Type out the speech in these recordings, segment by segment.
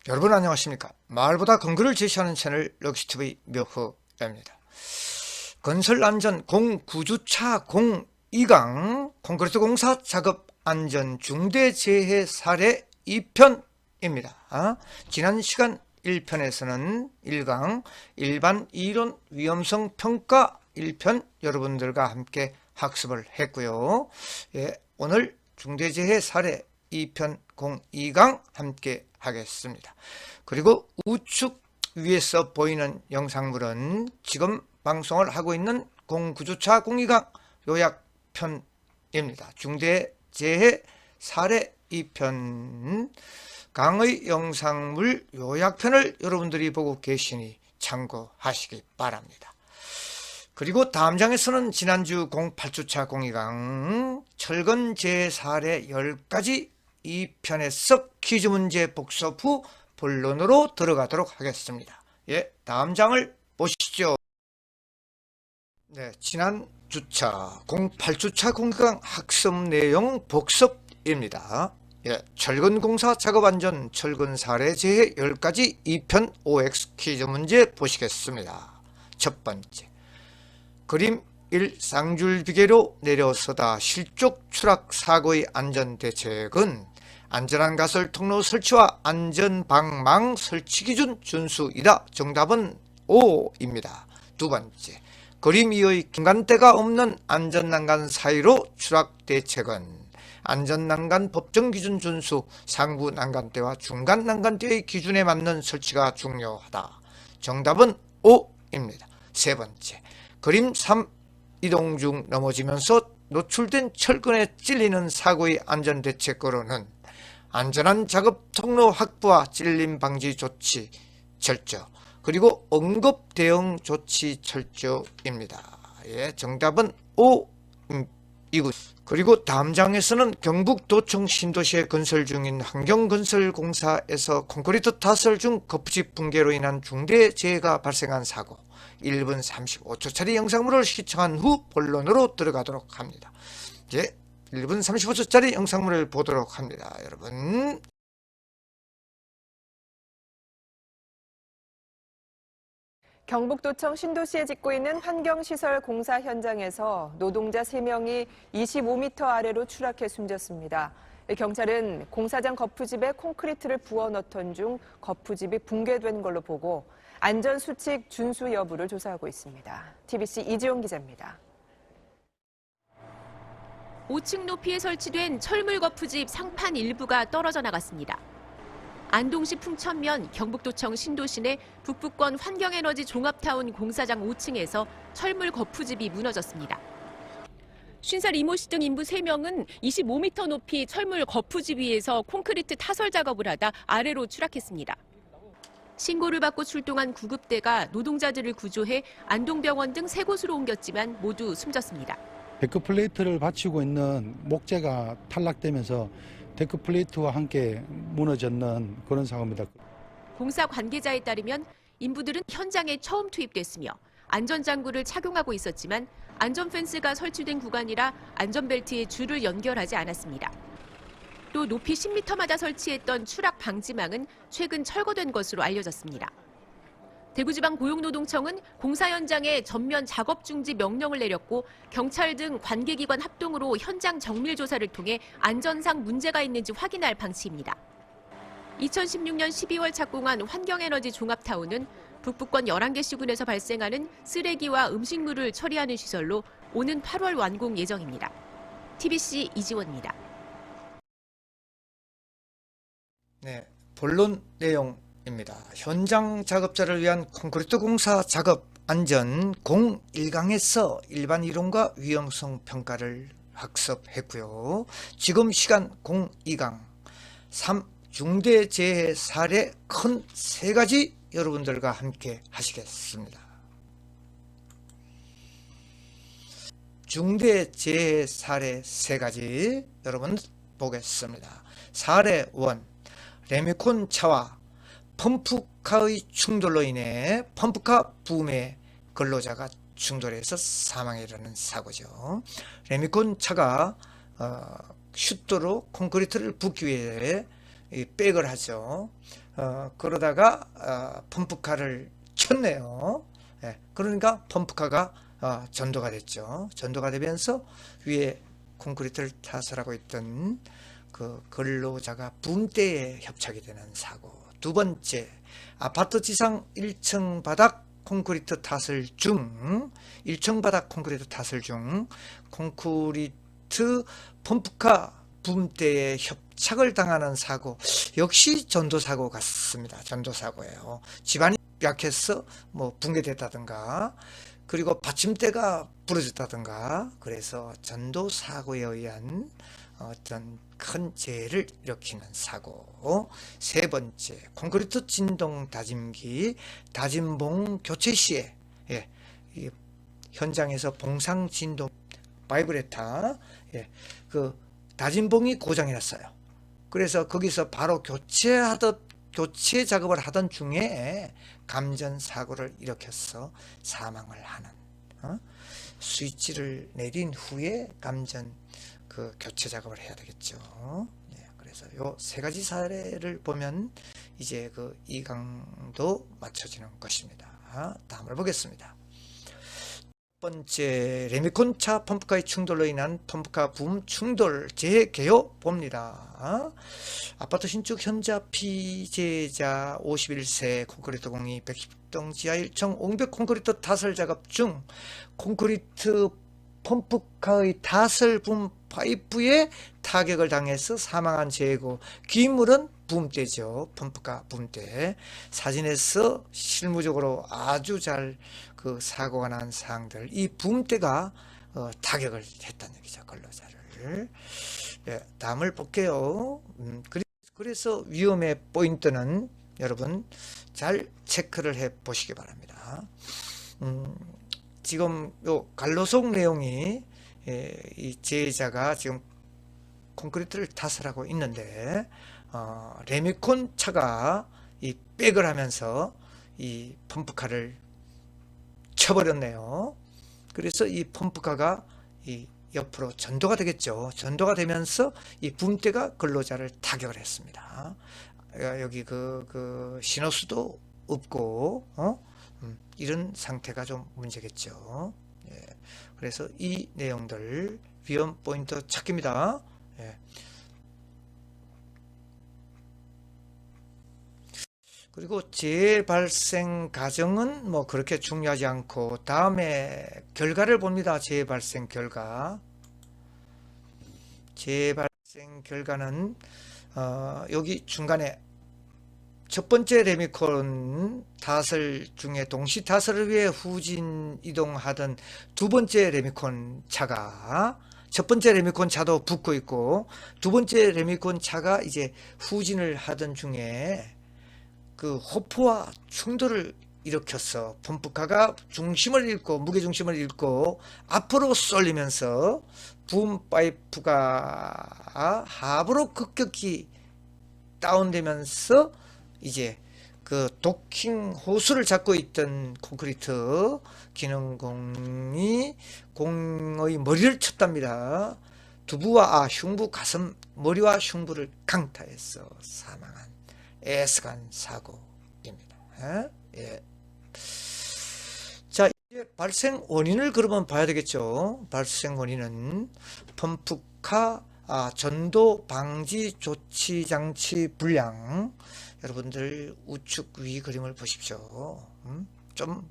여러분 안녕하십니까. 마을보다 건설을 제시하는 채널 럭시TV 묘허입니다. 건설안전 공구주차 02강 콘크리트 공사 작업 안전 중대재해 사례 2편입니다. 지난 시간 1편에서는 1강 일반 이론 위험성 평가 1편 여러분들과 함께 학습을 했고요. 오늘 중대재해 사례 2편 02강 함께 하겠습니다. 그리고 우측 위에서 보이는 영상물은 지금 방송을 하고 있는 공구조차 02강 요약편입니다. 중대재해 사례 2편 강의 영상물 요약편을 여러분들이 보고 계시니 참고하시기 바랍니다. 그리고 다음 장에서는 지난주 08주차 02강 철근재해 사례 10가지 2편에서 퀴즈 문제 복습 후 본론으로 들어가도록 하겠습니다. 다음 장을 보시죠. 지난 주차 08주차 02강 학습 내용 복습입니다. 철근공사 작업안전 철근 사례 재해 10가지 2편 OX 퀴즈 문제 보시겠습니다. 첫 번째, 그림 1. 쌍줄 비계로 내려서다 실족 추락 사고의 안전대책은 안전한 가설 통로 설치와 안전방망 설치 기준 준수이다. 정답은 O입니다. 두 번째, 그림 2의 중간대가 없는 안전난간 사이로 추락 대책은 안전난간 법정기준 준수, 상부 난간대와 중간 난간대의 기준에 맞는 설치가 중요하다. 정답은 O입니다. 세 번째, 그림 3. 이동 중 넘어지면서 노출된 철근에 찔리는 사고의 안전대책으로는 안전한 작업 통로 확보와 찔림 방지 조치 철저, 그리고 응급 대응 조치 철저입니다. 정답은 O이고, 그리고 다음 장에서는 경북도청 신도시에 건설 중인 환경건설공사에서 콘크리트 타설 중 거푸집 붕괴로 인한 중대재해가 발생한 사고 1분 35초짜리 영상물을 시청한 후 본론으로 들어가도록 합니다. 이제 1분 35초짜리 영상물을 보도록 합니다. 여러분, 경북도청 신도시에 짓고 있는 환경시설 공사 현장에서 노동자 3명이 25m 아래로 추락해 숨졌습니다. 경찰은 공사장 거푸집에 콘크리트를 부어 넣던 중 거푸집이 붕괴된 걸로 보고 안전수칙 준수 여부를 조사하고 있습니다. TBC 이지용 기자입니다. 5층 높이에 설치된 철물 거푸집 상판 일부가 떨어져 나갔습니다. 안동시 풍천면 경북도청 신도시 내 북부권 환경에너지 종합타운 공사장 5층에서 철물 거푸집이 무너졌습니다. 50살 이모 씨 등 인부 3명은 25m 높이 철물 거푸집 위에서 콘크리트 타설 작업을 하다 아래로 추락했습니다. 신고를 받고 출동한 구급대가 노동자들을 구조해 안동병원 등 3곳으로 옮겼지만 모두 숨졌습니다. 데크 플레이트를 받치고 있는 목재가 탈락되면서 데크 플레이트와 함께 무너졌는 그런 사고입니다. 공사 관계자에 따르면 인부들은 현장에 처음 투입됐으며 안전장구를 착용하고 있었지만 안전펜스가 설치된 구간이라 안전벨트에 줄을 연결하지 않았습니다. 또 높이 10m마다 설치했던 추락 방지망은 최근 철거된 것으로 알려졌습니다. 대구지방고용노동청은 공사 현장에 전면 작업 중지 명령을 내렸고 경찰 등 관계기관 합동으로 현장 정밀 조사를 통해 안전상 문제가 있는지 확인할 방침입니다. 2016년 12월 착공한 환경에너지 종합타운은 북부권 11개 시군에서 발생하는 쓰레기와 음식물을 처리하는 시설로 오는 8월 완공 예정입니다. TBC 이지원입니다. 본론 내용입니다. 현장 작업자를 위한 콘크리트 공사 작업 안전 01강에서 일반 이론과 위험성 평가를 학습했고요. 지금 시간 02강 3. 중대재해 사례 큰 3가지 여러분들과 함께 하시겠습니다. 중대재해 사례 3가지 여러분 보겠습니다. 사례 1. 레미콘 차와 펌프카의 충돌로 인해 펌프카 부음에 근로자가 충돌해서 사망에 이르는 사고죠. 레미콘 차가 슛도로 콘크리트를 붓기 위해 이 백을 하죠. 그러다가 펌프카를 쳤네요. 예, 그러니까 펌프카가 전도가 됐죠. 전도가 되면서 위에 콘크리트를 타설하고 있던 그 근로자가 붐대에 협착이 되는 사고. 두 번째, 아파트 지상 1층 바닥 콘크리트 타설 중 1층 바닥 콘크리트 타설 중 콘크리트 펌프카 붐대에 협착을 당하는 사고. 역시 전도사고 같습니다. 전도사고예요. 집안이 약해서 뭐 붕괴됐다든가, 그리고 받침대가 부러졌다든가, 그래서 전도사고에 의한 어떤 큰 재해를 일으키는 사고. 세 번째, 콘크리트 진동 다짐기 다짐봉 교체 시에 이 현장에서 봉상 진동 바이브레타, 그 다짐봉이 고장이 났어요. 그래서 거기서 바로 교체 작업을 하던 중에 감전 사고를 일으켜서 사망을 하는, 스위치를 내린 후에 감전 그 교체 작업을 해야 되겠죠. 네, 그래서 요 세 가지 사례를 보면 이제 그 이강도 맞춰지는 것입니다. 다음을 보겠습니다. 첫 번째, 레미콘차 펌프카의 충돌로 인한 펌프카 붐 충돌 재해 개요 봅니다. 아파트 신축 현자 피해자 51세 콘크리트 공이 110동 지하 1층 옹벽 콘크리트 타설 작업 중 콘크리트 펌프카의 타설 붐 파이프에 타격을 당해서 사망한 재해고, 기물은 붐대죠. 펌프카 붐대. 사진에서 실무적으로 아주 잘 그 사고가 난 사항들, 이 붐대가 타격을 했다는 얘기죠. 근로자를. 예, 다음을 볼게요. 그래서 위험의 포인트는 여러분 잘 체크를 해 보시기 바랍니다. 지금 요 갈로속 내용이, 이 제자가 지금 콘크리트를 타설하고 있는데 레미콘 차가 이 백을 하면서 이 펌프카를 쳐버렸네요. 그래서 이 펌프카가 이 옆으로 전도가 되겠죠. 전도가 되면서 이 붐대가 근로자를 타격을 했습니다. 여기 그 신호수도 없고 이런 상태가 좀 문제겠죠. 예. 그래서 이 내용들 위험 포인트 찾기입니다. 예. 그리고 재발생 가정은 뭐 그렇게 중요하지 않고, 다음에 결과를 봅니다. 재발생 결과. 재발생 결과는 여기 중간에 첫 번째 레미콘 타설 중에 동시 타설을 위해 후진 이동하던 두 번째 레미콘 차가, 첫 번째 레미콘 차도 붙고 있고 두 번째 레미콘 차가 이제 후진을 하던 중에 그 호프와 충돌을 일으켰어. 펌프카가 중심을 잃고, 무게중심을 잃고 앞으로 쏠리면서 붐 파이프가 하부로 급격히 다운되면서 이제 그 도킹 호수를 잡고 있던 콘크리트 기능공이 공의 머리를 쳤답니다. 두부와 흉부, 가슴, 머리와 흉부를 강타해서 사망한 애스간 사고입니다. 예. 자, 이제 발생 원인을 그러면 봐야 되겠죠. 발생 원인은 펌프카 전도 방지 조치 장치 불량. 여러분들 우측 위 그림을 보십시오. 좀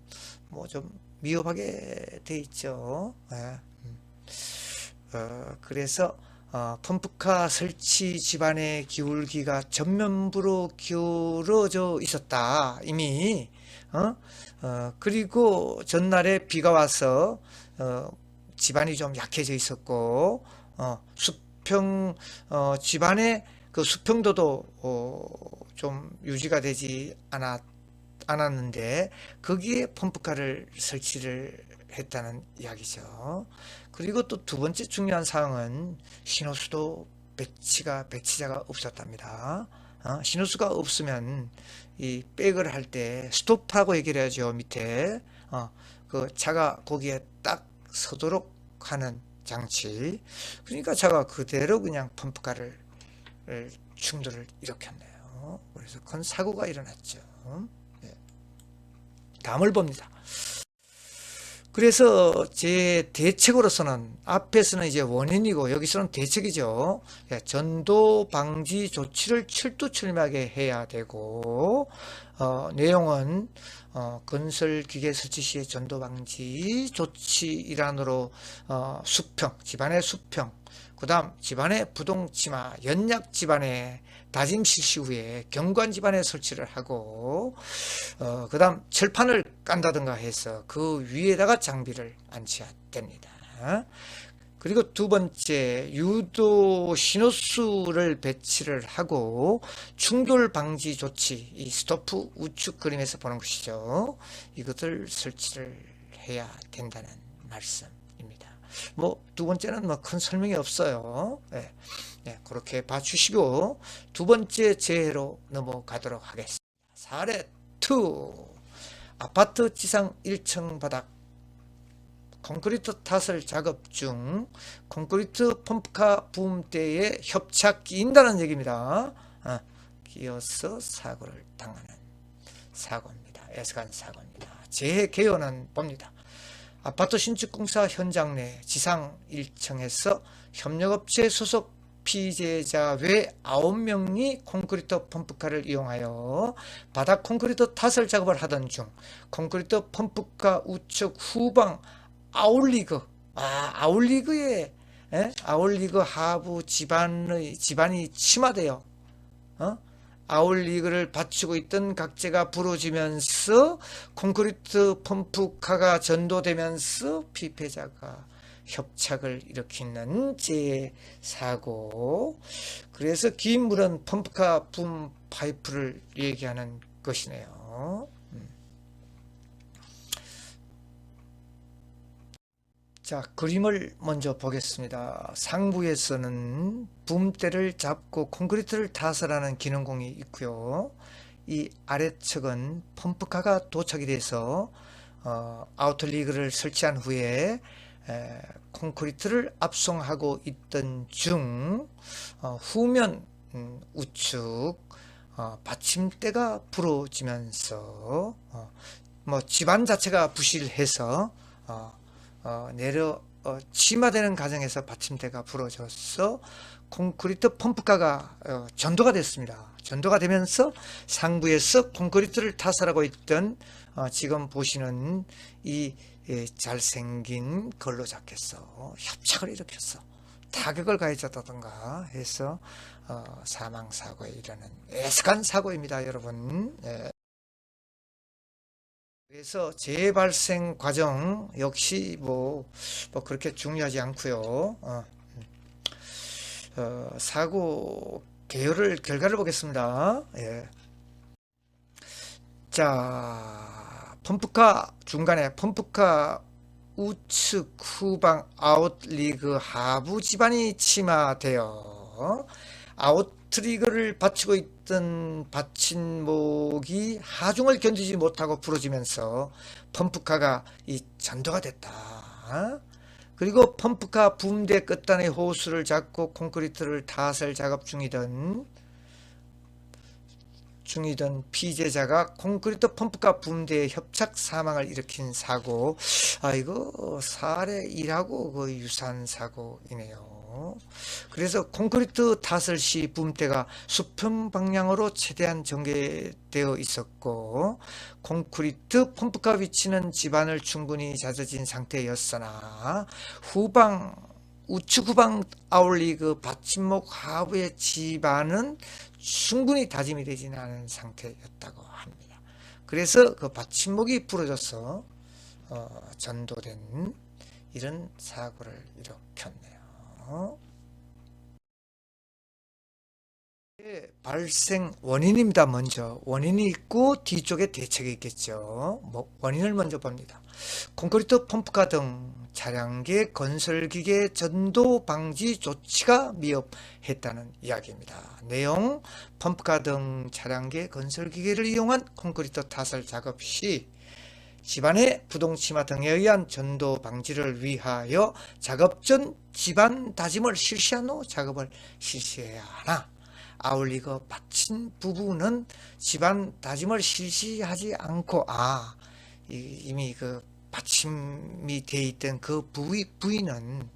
미흡하게 돼 있죠. 예. 그래서 펌프카 설치 집안의 기울기가 전면부로 기울어져 있었다, 이미. 그리고 전날에 비가 와서 집안이 좀 약해져 있었고, 수평 집안의 그 수평도도 좀 유지가 되지 않았는데 거기에 펌프카를 설치를 했다는 이야기죠. 그리고 또 두 번째 중요한 사항은 신호수도 배치자가 없었답니다. 신호수가 없으면 이 백을 할 때 스톱하고 얘기를 해야죠. 밑에 그 차가 거기에 딱 서도록 하는 장치. 그러니까 차가 그대로 그냥 펌프카를 충돌을 일으켰네요. 그래서 큰 사고가 일어났죠. 네. 다음을 봅니다. 그래서 제 대책으로서는 앞에서는 이제 원인이고 여기서는 대책이죠. 전도 방지 조치를 철두철미하게 해야 되고 내용은 건설 기계 설치 시의 전도 방지 조치 일환으로 수평, 집안의 수평, 그 다음 집안의 부동치마, 연약 집안의 다짐 실시 후에 경관 집안에 설치를 하고 그 다음 철판을 깐다든가 해서 그 위에다가 장비를 안치해야 됩니다. 그리고 두 번째, 유도 신호수를 배치를 하고 충돌 방지 조치, 이 스토프 우측 그림에서 보는 것이죠. 이것을 설치를 해야 된다는 말씀입니다. 뭐 두 번째는 뭐 큰 설명이 없어요. 네. 네, 그렇게 봐주시고 두 번째 재해로 넘어가도록 하겠습니다. 사례 2. 아파트 지상 1층 바닥 콘크리트 타설 작업 중 콘크리트 펌프카 부음대에 협착 끼인다는 얘기입니다. 끼어서 사고를 당하는 사고입니다. 애석한 사고입니다. 재해 개요는 봅니다. 아파트 신축공사 현장 내 지상 1층에서 협력업체 소속 피해자 외 9명이 콘크리트 펌프카를 이용하여 바닥 콘크리트 타설 작업을 하던 중 콘크리트 펌프카 우측 후방 아울리그 아울리그 하부 집안이 침하되어 아울리그를 받치고 있던 각재가 부러지면서 콘크리트 펌프카가 전도되면서 피해자가 협착을 일으키는 재해 사고. 그래서 긴 물은 펌프카 붐 파이프를 얘기하는 것이네요. 자, 그림을 먼저 보겠습니다. 상부에서는 붐대를 잡고 콘크리트를 타설하는 기능공이 있고요. 이 아래측은 펌프카가 도착이 돼서 아우터리그를 설치한 후에 콘크리트를 압송하고 있던 중 후면 우측 받침대가 부러지면서 뭐 집안 자체가 부실해서 침하되는 과정에서 받침대가 부러져서 콘크리트 펌프카가 전도가 됐습니다. 전도가 되면서 상부에서 콘크리트를 타설하고 있던 지금 보시는 이 잘생긴 걸로자켓서 협착을 일으켰어. 타격을 가해졌다던가 해서 사망사고에 이르는 애석한 사고입니다, 여러분. 그래서 재발생 과정 역시 뭐 그렇게 중요하지 않고요. 사고 결과를 보겠습니다. 자, 펌프카 중간에 펌프카 우측 후방 아웃리그 하부 지반이 침하되어 아웃리그를 받치고 있던 받침목이 하중을 견디지 못하고 부러지면서 펌프카가 전도가 됐다. 그리고 펌프카 붐대 끝단의 호스를 잡고 콘크리트를 타설 작업 중이던 피해자가 콘크리트 펌프카 붐대에 협착 사망을 일으킨 사고. 이거 사례 1하고 거의 유사한 사고이네요. 그래서 콘크리트 타설 시 붐대가 수평 방향으로 최대한 전개되어 있었고 콘크리트 펌프카 위치는 집안을 충분히 다져진 상태였으나 우측 후방 아울리그 받침목 하부의 집안은 충분히 다짐이 되지는 않은 상태였다고 합니다. 그래서 그 받침목이 부러져서 전도된 이런 사고를 일으켰네요. 발생 원인입니다. 먼저 원인이 있고 뒤쪽에 대책이 있겠죠. 원인을 먼저 봅니다. 콘크리트 펌프카 등 차량계 건설기계 전도 방지 조치가 미흡했다는 이야기입니다. 내용: 펌프카 등 차량계 건설기계를 이용한 콘크리트 타설 작업 시 집안의 부동치마 등에 의한 전도 방지를 위하여 작업 전 집안 다짐을 실시한 후 작업을 실시해야 하나. 아울리그 받침 부분은 집안 다짐을 실시하지 않고 이미 그 받침이 돼 있던 그 부위는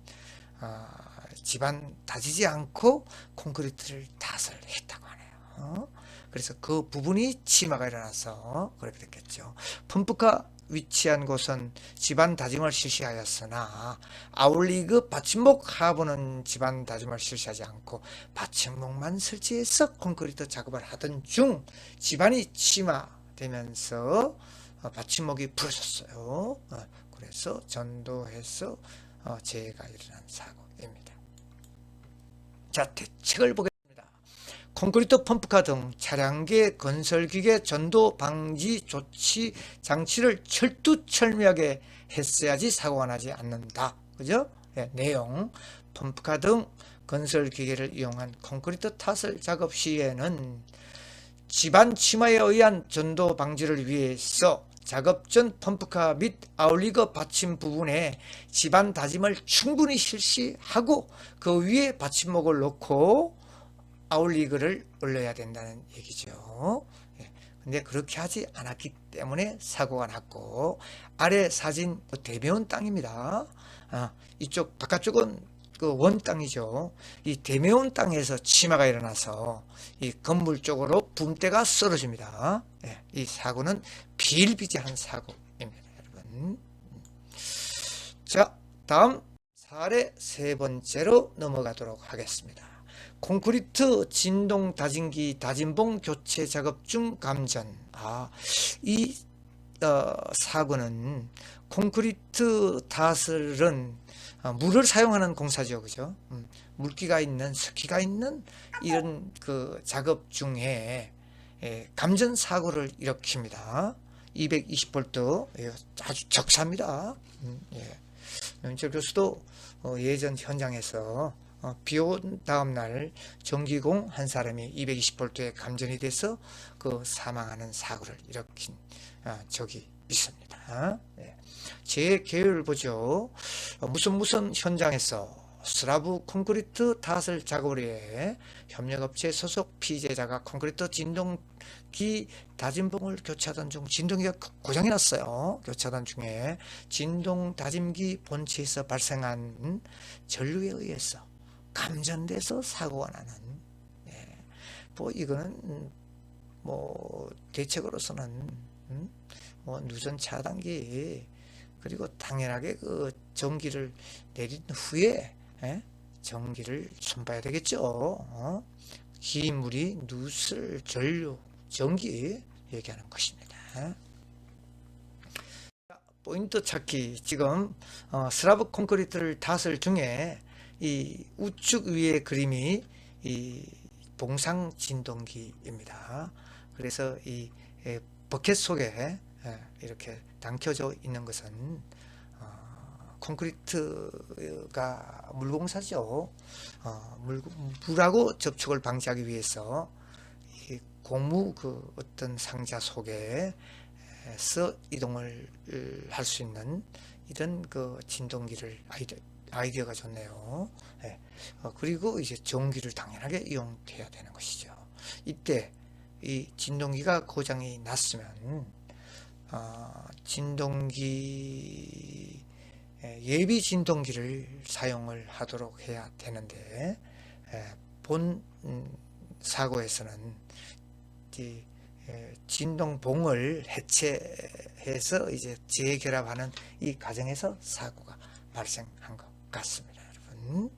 집안 다지지 않고 콘크리트를 탓을 했다고 하네요. 그래서 그 부분이 치마가 일어나서 그렇게 됐겠죠. 펌프가 위치한 곳은 집안 다짐을 실시하였으나 아울리그 받침목 하부는 집안 다짐을 실시하지 않고 받침목만 설치해서 콘크리트 작업을 하던 중 집안이 침하되면서 받침목이 부러졌어요. 그래서 전도해서 재해가 일어난 사고입니다. 자, 대책을 보겠습니다. 콘크리트 펌프카 등 차량계 건설기계 전도 방지 조치 장치를 철두철미하게 했어야지 사고가 나지 않는다. 그죠? 네, 내용. 펌프카 등 건설기계를 이용한 콘크리트 타설 작업 시에는 집안 침하에 의한 전도 방지를 위해서 작업 전 펌프카 및 아울리거 받침 부분에 집안 다짐을 충분히 실시하고 그 위에 받침목을 놓고 아울리그를 올려야 된다는 얘기죠. 근데 그렇게 하지 않았기 때문에 사고가 났고, 아래 사진 대매원 땅입니다. 이쪽 바깥쪽은 그 원 땅이죠. 이 대매원 땅에서 침하가 일어나서 이 건물 쪽으로 붐대가 쓰러집니다. 이 사고는 비일비재한 사고입니다, 여러분. 자, 다음 사례 세 번째로 넘어가도록 하겠습니다. 콘크리트 진동 다짐기 다짐봉 교체 작업 중 감전. 이 사고는 콘크리트 타설은 물을 사용하는 공사죠, 그죠? 물기가 있는, 습기가 있는 이런 그 작업 중에 감전 사고를 일으킵니다. 220V 아주 적사입니다. 명철 교수도 예전 현장에서 비 온 다음날 전기공 한 사람이 220V에 감전이 돼서 그 사망하는 사고를 일으킨 적이 있습니다. 제 계획을 보죠. 무슨 현장에서 슬라브 콘크리트 타설 작업을 위해 협력업체 소속 피해자가 콘크리트 진동기 다짐봉을 교체하던 중 진동기가 고장이 났어요. 교체하던 중에 진동 다짐기 본체에서 발생한 전류에 의해서 감전돼서 사고가 나는. 이거는 대책으로서는 누전 차단기, 그리고 당연하게 그 전기를 내린 후에 전기를 손봐야 되겠죠. 기물이 누설 전류 전기 얘기하는 것입니다. 포인트 찾기. 지금 슬라브 콘크리트를 타설 중에 이 우측 위의 그림이 이 봉상 진동기입니다. 그래서 이 버켓 속에 이렇게 담겨져 있는 것은 콘크리트가 물공사죠. 물하고 접촉을 방지하기 위해서 이 고무 그 어떤 상자 속에서 이동을 할 수 있는 이런 그 진동기를 아이디어가 좋네요. 그리고 이제 전기를 당연하게 이용해야 되는 것이죠. 이때 이 진동기가 고장이 났으면 진동기 예비 진동기를 사용을 하도록 해야 되는데, 본 사고에서는 진동봉을 해체해서 이제 재결합하는 이 과정에서 사고가 발생한 것 같습니다, 여러분.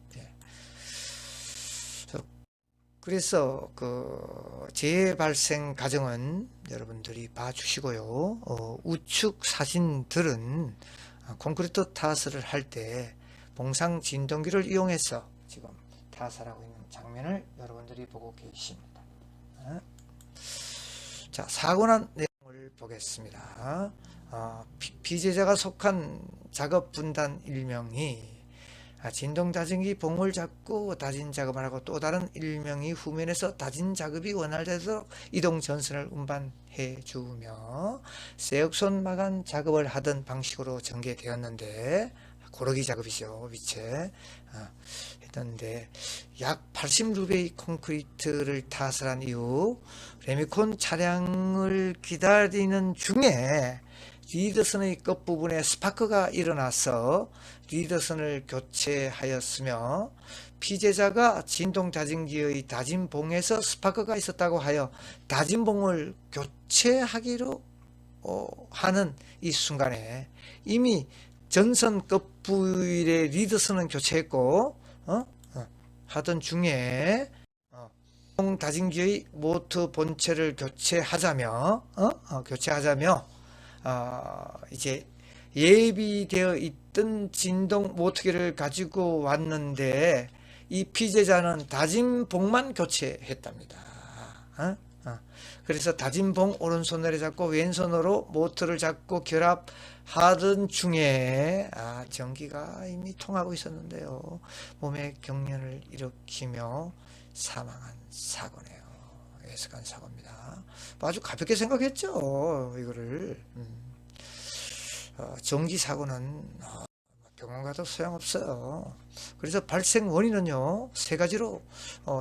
그래서 그 재해 발생 과정은 여러분들이 봐주시고요. 우측 사진들은 콘크리트 타설을 할 때 봉상 진동기를 이용해서 지금 타설하고 있는 장면을 여러분들이 보고 계십니다. 자, 사고 난 내용을 보겠습니다. 피해자가 속한 작업 분단 일명이 진동 다짐기 봉을 잡고 다진 작업을 하고, 또 다른 일명이 후면에서 다진 작업이 원활되도록 이동 전선을 운반해 주며 세역선 마감 작업을 하던 방식으로 전개되었는데, 고르기 작업이죠. 위체. 했는데 약 80루베이 콘크리트를 타설한 이후 레미콘 차량을 기다리는 중에 리더선의 끝부분에 스파크가 일어나서 리더선을 교체하였으며 피해자가 진동 자진기의 다진봉에서 스파크가 있었다고 하여 다진봉을 교체하기로 하는 이 순간에 이미 전선 끝부분의 리더선은 교체했고 하던 중에 다진기의 모터 본체를 교체하자며 이제 예비되어 있던 진동 모터기를 가지고 왔는데 이 피해자는 다진봉만 교체했답니다. 그래서 다진봉 오른손으로 잡고 왼손으로 모터를 잡고 결합하던 중에 전기가 이미 통하고 있었는데요. 몸에 경련을 일으키며 사망한 사고네요. 예측한 사고입니다. 아주 가볍게 생각했죠. 이거를. 전기 사고는 병원 가도 소용없어요. 그래서 발생 원인은요 3가지로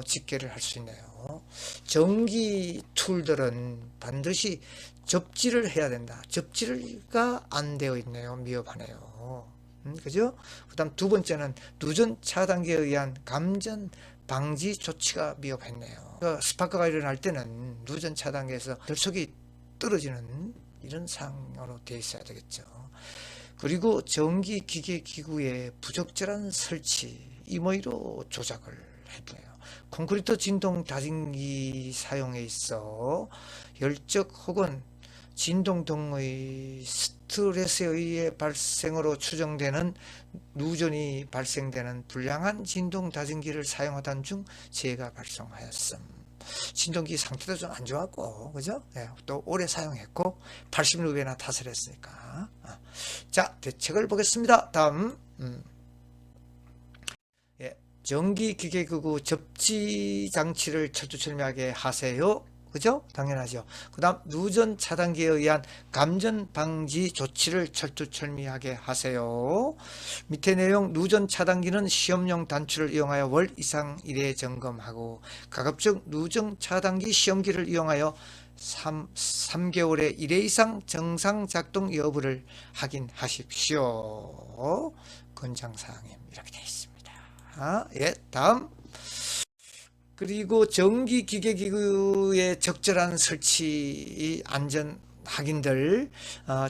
집계를 할 수 있네요. 전기 툴들은 반드시 접지를 해야 된다. 접지가 안 되어 있네요. 미흡하네요. 그죠? 그 다음 2번째는 누전 차단기에 의한 감전 방지 조치가 미흡했네요. 스파크가 일어날 때는 누전 차단기에서 결속이 떨어지는 이런 상황으로 되어 있어야 되겠죠. 그리고 전기 기계 기구의 부적절한 설치, 임의로 조작을 했네요. 콘크리트 진동 다진기 사용에 있어 열적 혹은 진동 등의 스트레스에 의해 발생으로 추정되는 누전이 발생되는 불량한 진동 다진기를 사용하던 중 재해가 발생하였음. 진동기 상태도 좀 안 좋았고, 그죠? 네, 또 오래 사용했고 80루베나 탓을 했으니까. 자, 대책을 보겠습니다. 다음 전기 기계기구 접지 장치를 철두철미하게 하세요. 그죠? 당연하죠. 그 다음 누전 차단기에 의한 감전 방지 조치를 철두철미하게 하세요. 밑에 내용 누전 차단기는 시험용 단추를 이용하여 월 이상 1회 점검하고 가급적 누전 차단기 시험기를 이용하여 3개월에 1회 이상 정상 작동 여부를 확인하십시오. 권장사항임 이렇게 되어 있습니다. 예, 다음 그리고 전기 기계기구의 적절한 설치 안전 확인들,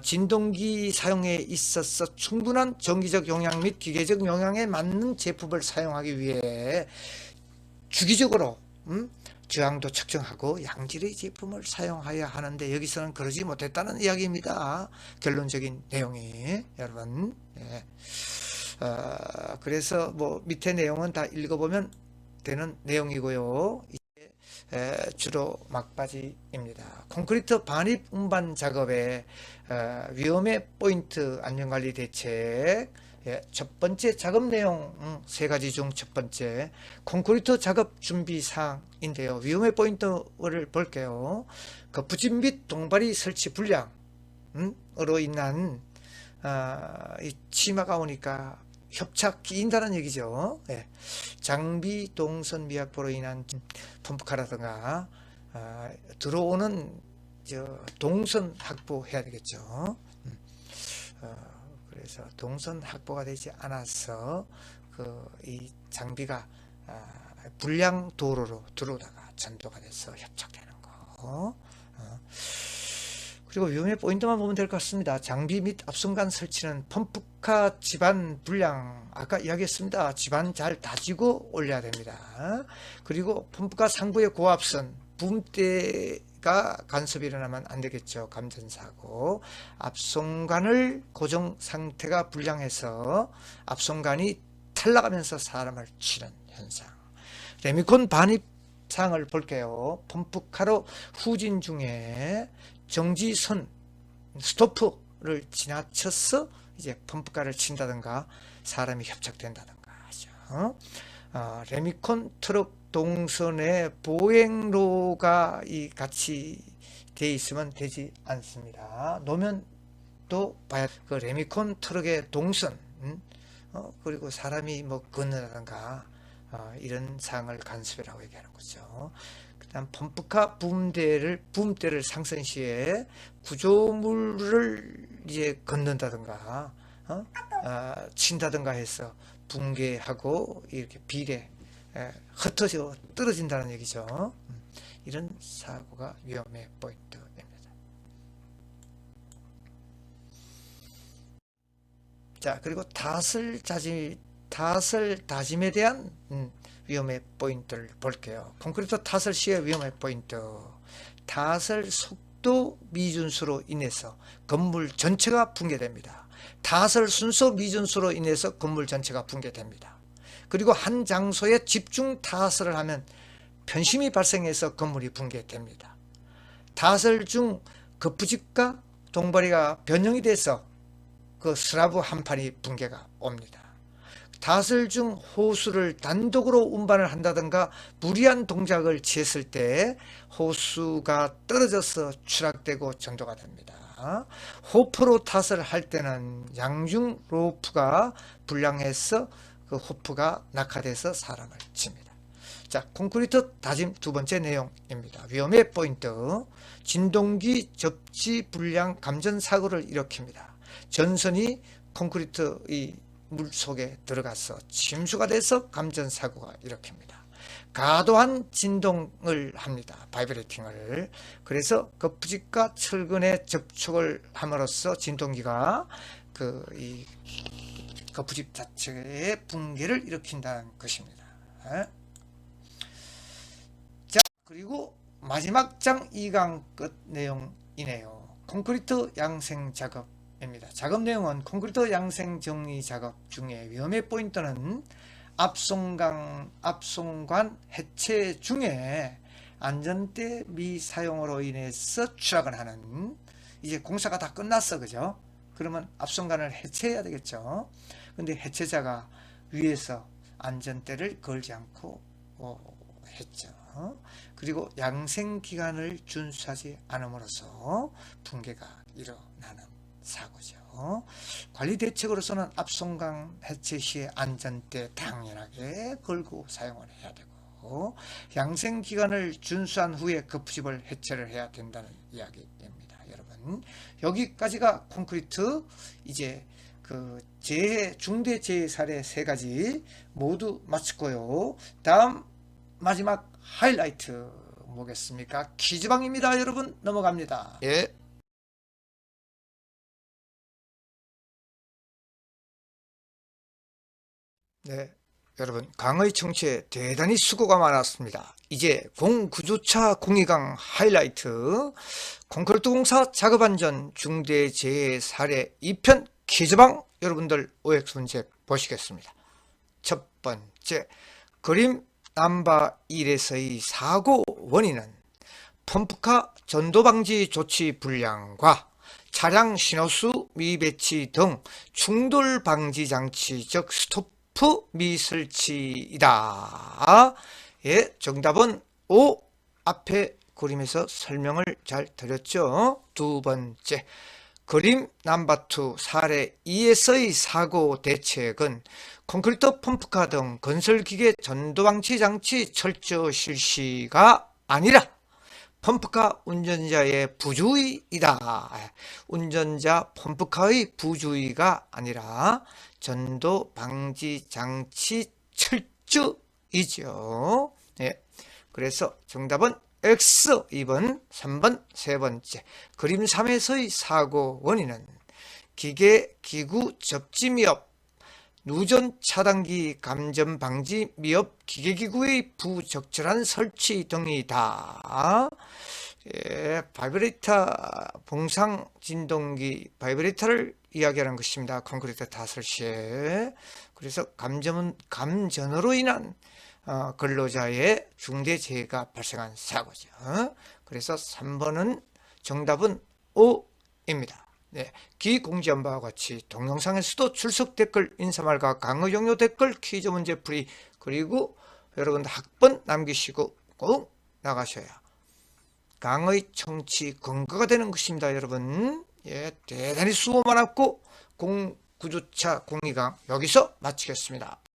진동기 사용에 있어서 충분한 전기적 용량 및 기계적 용량에 맞는 제품을 사용하기 위해 주기적으로 저항도 측정하고 양질의 제품을 사용해야 하는데 여기서는 그러지 못했다는 이야기입니다. 결론적인 내용이 여러분. 네. 그래서 뭐 밑에 내용은 다 읽어보면 되는 내용이고요. 이제 주로 막바지입니다. 콘크리트 반입 운반 작업의 위험의 포인트 안전관리 대책. 첫 번째 작업 내용 3가지 중 첫 번째 콘크리트 작업 준비 사항인데요. 위험의 포인트를 볼게요. 거푸집 및 동발이 설치 불량으로 인한 이 치마가 오니까 협착 끼인다는 얘기죠. 예. 장비 동선 미확보로 인한 펌프카라든가 들어오는 동선 확보해야 되겠죠. 그래서 동선 확보가 되지 않아서 이 장비가 불량 도로로 들어오다가 전도가 돼서 협착되는 거. 그리고 위험의 포인트만 보면 될 것 같습니다. 장비 및 앞선관 설치는 펌프카 지반 불량, 아까 이야기했습니다. 지반 잘 다지고 올려야 됩니다. 그리고 펌프카 상부의 고압선, 붐대가 간섭이 일어나면 안 되겠죠. 감전사고. 앞선관을 고정 상태가 불량해서 앞선관이 탈락하면서 사람을 치는 현상. 레미콘 반입사항을 볼게요. 펌프카로 후진 중에 정지선 스토프를 지나쳐서 이제 펌프카를 친다든가 사람이 협착된다든가 하죠. 레미콘 트럭 동선에 보행로가 같이 되어 있으면 되지 않습니다. 노면도 봐야 그 레미콘 트럭의 동선 그리고 사람이 뭐 걷는다든가 이런 상황을 간섭이라고 얘기하는 거죠. 그다음 펌프카 부음대를 상선 시에 구조물을 이제 걷는다든가 친다든가 해서 붕괴하고 이렇게 비례 흩어져 떨어진다는 얘기죠. 이런 사고가 위험의 포인트입니다. 자, 그리고 타설 다짐에 대한 위험의 포인트를 볼게요. 콘크리트 타설 시의 위험의 포인트. 타설 속도 미준수로 인해서 건물 전체가 붕괴됩니다. 타설 순서 미준수로 인해서 건물 전체가 붕괴됩니다. 그리고 한 장소에 집중 타설을 하면 편심이 발생해서 건물이 붕괴됩니다. 타설 중 거푸집과 동바리가 변형이 돼서 그 슬라브 한 판이 붕괴가 옵니다. 타설 중 호수를 단독으로 운반을 한다든가 무리한 동작을 취했을 때 호수가 떨어져서 추락되고 전도가 됩니다. 호프로 타설을 할 때는 양중 로프가 불량해서 그 호프가 낙하돼서 사람을 칩니다. 자, 콘크리트 다짐 두 번째 내용입니다. 위험의 포인트. 진동기 접지 불량 감전 사고를 일으킵니다. 전선이 콘크리트 이 물 속에 들어가서 침수가 돼서 감전 사고가 일으킵니다. 과도한 진동을 합니다. 바이브레이팅을. 그래서 거푸집과 철근에 접촉을 함으로써 진동기가 이 거푸집 자체의 붕괴를 일으킨다는 것입니다. 자, 그리고 마지막 장 2강 끝 내용이네요. 콘크리트 양생 작업 입니다. 작업 내용은 콘크리트 양생 정리 작업 중에 위험의 포인트는 압송관 해체 중에 안전대 미사용으로 인해서 추락을 하는, 이제 공사가 다 끝났어, 그죠? 그러면 압송관을 해체해야 되겠죠. 근데 해체자가 위에서 안전대를 걸지 않고 했죠. 그리고 양생 기간을 준수하지 않음으로써 붕괴가 일어나는 사고죠. 관리 대책으로서는 압송강 해체 시에 안전대 당연하게 걸고 사용을 해야 되고, 양생 기간을 준수한 후에 거푸집을 해체를 해야 된다는 이야기입니다. 여러분, 여기까지가 콘크리트 이제 그 중대 재해 사례 3가지 모두 마쳤고요. 다음 마지막 하이라이트 뭐겠습니까? 퀴즈방입니다. 여러분, 넘어갑니다. 예. 네, 여러분, 강의 청취에 대단히 수고가 많았습니다. 이제 공구조차 공이강 하이라이트 콘크리트 공사 작업안전 중대재해 사례 2편 퀴즈방, 여러분들 OX 문제 보시겠습니다. 첫 번째, 그림 넘버 1에서의 사고 원인은 펌프카 전도방지 조치 불량과 차량 신호수 미배치 등 충돌 방지 장치, 즉 스토프 미설치이다. 예, 정답은 O. 앞에 그림에서 설명을 잘 드렸죠. 두 번째, 그림 넘버 2 사례 2에서의 사고 대책은 콘크리트 펌프카 등 건설기계 전도방치 장치 철저 실시가 아니라 펌프카 운전자의 부주의이다. 운전자 펌프카의 부주의가 아니라 전도 방지 장치 철저이죠. 예. 그래서 정답은 X 2번, 3번, 세 번째. 그림 3에서의 사고 원인은 기계, 기구, 접지 미흡, 누전 차단기, 감전 방지 미흡, 기계기구의 부적절한 설치 등이다. 예, 바이브레이터, 봉상 진동기 바이브레이터를 이야기하는 것입니다. 콘크리트 타설 시에. 그래서 감전으로 인한 근로자의 중대재해가 발생한 사고죠. 그래서 3번은 정답은 O입니다. 네, 기공지한 바와 같이 동영상에서도 출석 댓글, 인사말과 강의 종료 댓글, 퀴즈 문제 풀이, 그리고 여러분 학번 남기시고 꼭 나가셔야 강의 청취 근거가 되는 것입니다. 여러분, 예, 대단히 수고 많았고 구조차 공리강 여기서 마치겠습니다.